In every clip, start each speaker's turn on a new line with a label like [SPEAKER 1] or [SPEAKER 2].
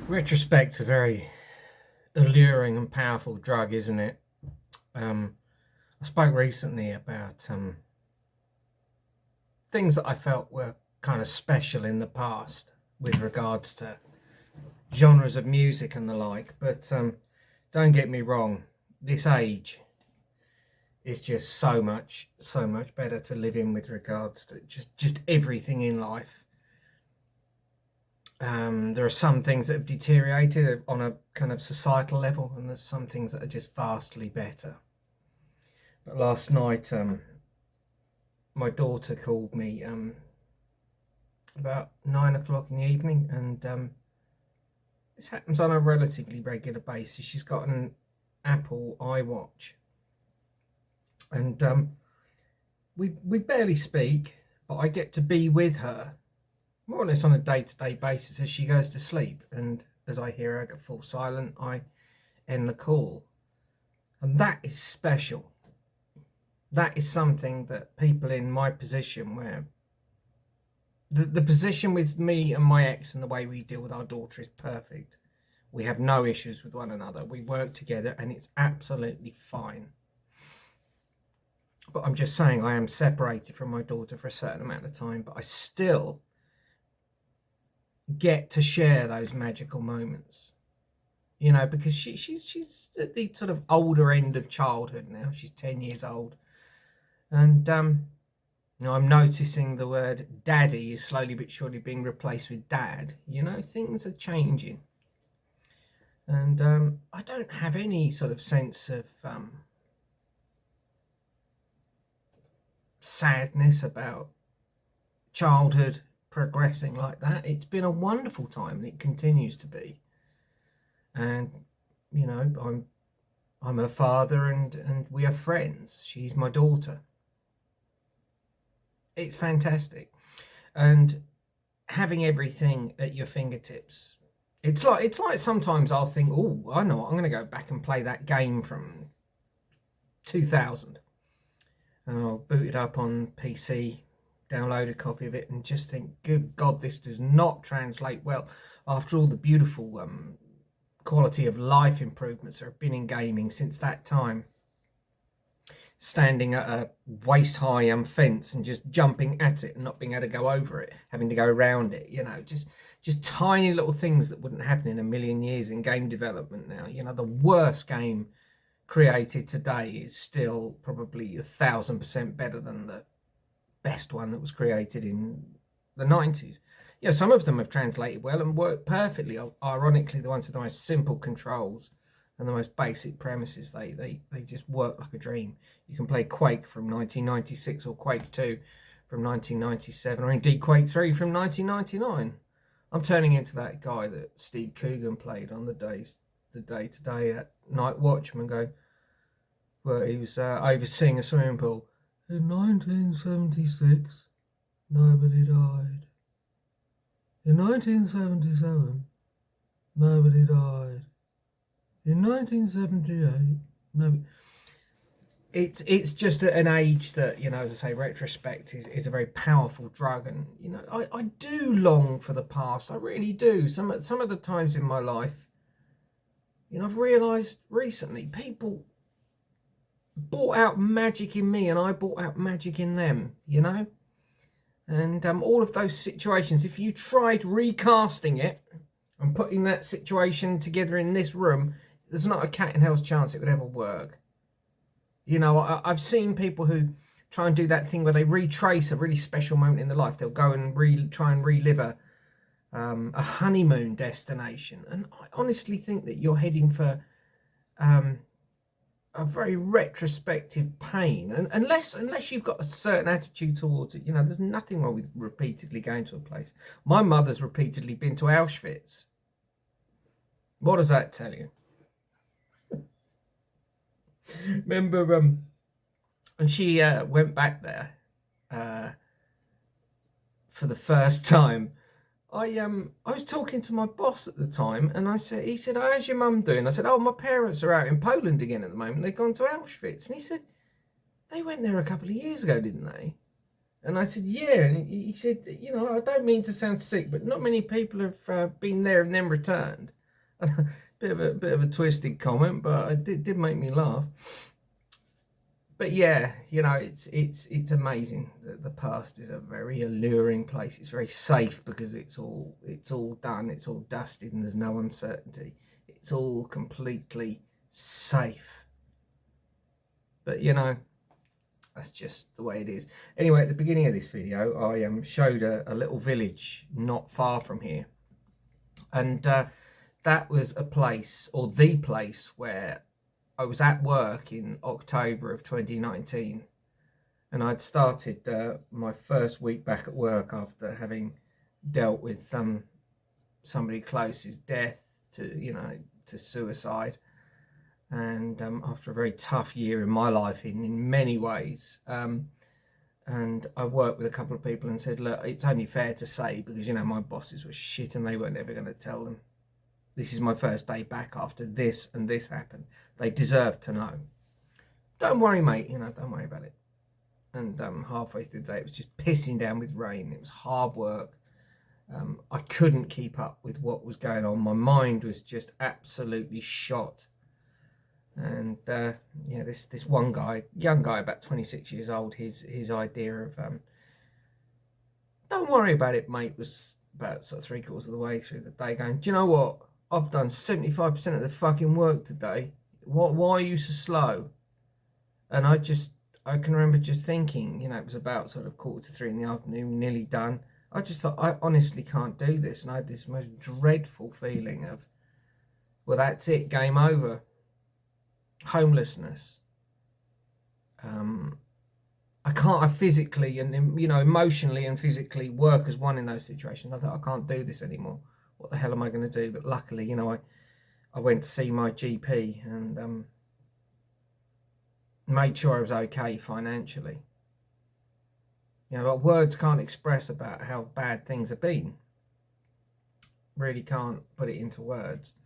[SPEAKER 1] Retrospect's a very alluring and powerful drug, isn't it? I spoke recently about things that I felt were kind of special in the past with regards to genres of music and the like. But don't get me wrong, this age is just so much better to live in with regards to just everything in life. There are some things that have deteriorated on a kind of societal level, and there's some things that are just vastly better. But last night, my daughter called me about 9 o'clock in the evening, and this happens on a relatively regular basis. She's got an Apple iWatch, and we barely speak, but I get to be with her more or less on a day-to-day basis as she goes to sleep, and as I hear her go fall silent, I end the call. And that is special. That is something that people in my position, where the position with me and my ex and the way we deal with our daughter is perfect. We have no issues with one another. We work together and it's absolutely fine. But I'm just saying, I am separated from my daughter for a certain amount of time, but I still get to share those magical moments, you know, because she's at the sort of older end of childhood now. She's 10 years old, and you know, I'm noticing the word daddy is slowly but surely being replaced with dad. You know, things are changing, and I don't have any sort of sense of sadness about childhood progressing like that. It's been a wonderful time, and it continues to be. And you know, I'm her father, and we are friends. She's my daughter. It's fantastic, and having everything at your fingertips. It's like sometimes I'll think, oh, I know what, I'm going to go back and play that game from 2000, and I'll boot it up on PC, download a copy of it, and just think, good God, this does not translate well after all the beautiful quality of life improvements that have been in gaming since that time. Standing at a waist-high fence and just jumping at it and not being able to go over it, having to go around it, you know, just tiny little things that wouldn't happen in a million years in game development now. You know, the worst game created today is still probably 1,000% better than the best one that was created in the 90s. Yeah, some of them have translated well and worked perfectly. Ironically, the ones with the most simple controls and the most basic premises, they just work like a dream. You can play Quake from 1996 or Quake 2 from 1997, or indeed Quake 3 from 1999. I'm turning into that guy that Steve Coogan played on the day-to-day at Night Watchman, go where he was overseeing a swimming pool. In 1976, nobody died. In 1977, nobody died. In 1978, nobody. It's just at an age that, you know, as I say, retrospect is a very powerful drug, and you know, I do long for the past. I really do. Some of the times in my life, you know, I've realised recently people brought out magic in me and I brought out magic in them, you know. And all of those situations, if you tried recasting it and putting that situation together in this room, there's not a cat in hell's chance it would ever work. You know, I've seen people who try and do that thing where they retrace a really special moment in their life. They'll go and try and relive a honeymoon destination. And I honestly think that you're heading for a very retrospective pain, and unless you've got a certain attitude towards it, you know, there's nothing wrong with repeatedly going to a place. My mother's repeatedly been to Auschwitz. What does that tell you? Remember, and she went back there for the first time. I was talking to my boss at the time, and he said, oh, how's your mum doing? I said, oh, my parents are out in Poland again at the moment. They've gone to Auschwitz. And he said, they went there a couple of years ago, didn't they? And I said, yeah. And he said, you know, I don't mean to sound sick, but not many people have been there and then returned. bit of a twisted comment, but it did make me laugh. But yeah, you know, it's amazing that the past is a very alluring place. It's very safe because it's all done, it's all dusted, and there's no uncertainty. It's all completely safe. But you know, that's just the way it is. Anyway, at the beginning of this video, I showed a little village not far from here, and that was a place, or the place, where I was at work in October of 2019, and I'd started my first week back at work after having dealt with somebody close's death to suicide, and after a very tough year in my life in many ways. And I worked with a couple of people and said, look, it's only fair to say, because you know my bosses were shit and they weren't ever going to tell them. This is my first day back after this and this happened. They deserve to know. Don't worry, mate. You know, don't worry about it. And halfway through the day, it was just pissing down with rain. It was hard work. I couldn't keep up with what was going on. My mind was just absolutely shot. And yeah, this one guy, young guy, about 26 years old, his idea of don't worry about it, mate, was about sort of 3/4 of the way through the day going, do you know what? I've done 75% of the fucking work today. Why are you so slow? And I can remember just thinking, you know, it was about sort of 2:45 in the afternoon, nearly done. I just thought, I honestly can't do this. And I had this most dreadful feeling of, well, that's it, game over. Homelessness. I physically and, you know, emotionally and physically work as one in those situations. I thought, I can't do this anymore. What the hell am I going to do? But luckily, you know, I went to see my GP and made sure I was okay financially. You know, but words can't express about how bad things have been. Really can't put it into words.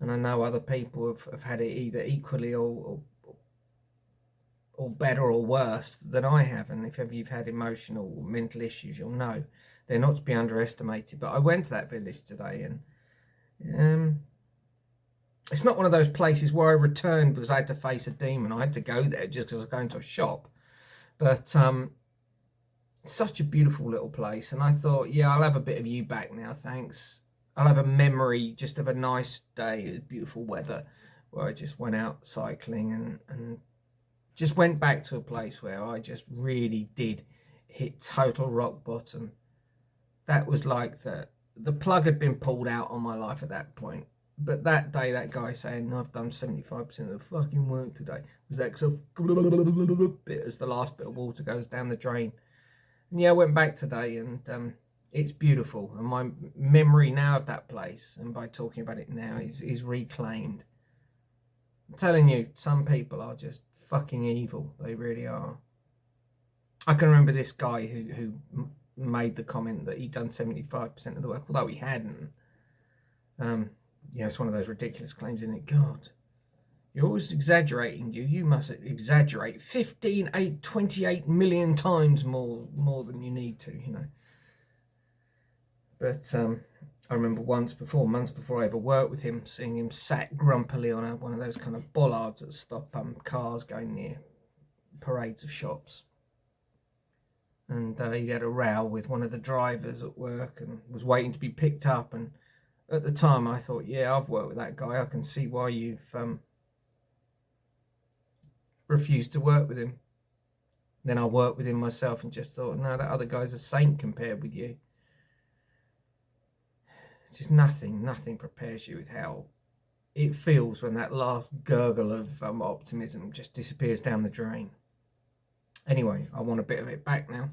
[SPEAKER 1] And I know other people have had it either equally or better or worse than I have. And if ever you've had emotional or mental issues, you'll know they're not to be underestimated. But I went to that village today, and it's not one of those places where I returned because I had to face a demon. I had to go there just because I was going to a shop. But such a beautiful little place, and I thought, yeah, I'll have a bit of you back now, thanks. I'll have a memory just of a nice day, beautiful weather, where I just went out cycling and just went back to a place where I just really did hit total rock bottom. That was like the plug had been pulled out on my life at that point. But that day, that guy saying, I've done 75% of the fucking work today, was that sort of bit as the last bit of water goes down the drain. And yeah, I went back today, and it's beautiful. And my memory now of that place, and by talking about it now, is reclaimed. I'm telling you, some people are just fucking evil. They really are. I can remember this guy who made the comment that he'd done 75% of the work, although he hadn't. You know, it's one of those ridiculous claims, isn't it? God, you're always exaggerating. You must exaggerate 28 million times more than you need to, you know. But I remember months before I ever worked with him, seeing him sat grumpily on one of those kind of bollards that stop cars going near parades of shops. And he had a row with one of the drivers at work and was waiting to be picked up. And at the time I thought, yeah, I've worked with that guy. I can see why you've refused to work with him. Then I worked with him myself and just thought, no, that other guy's a saint compared with you. It's just nothing prepares you with how it feels when that last gurgle of optimism just disappears down the drain. Anyway, I want a bit of it back now.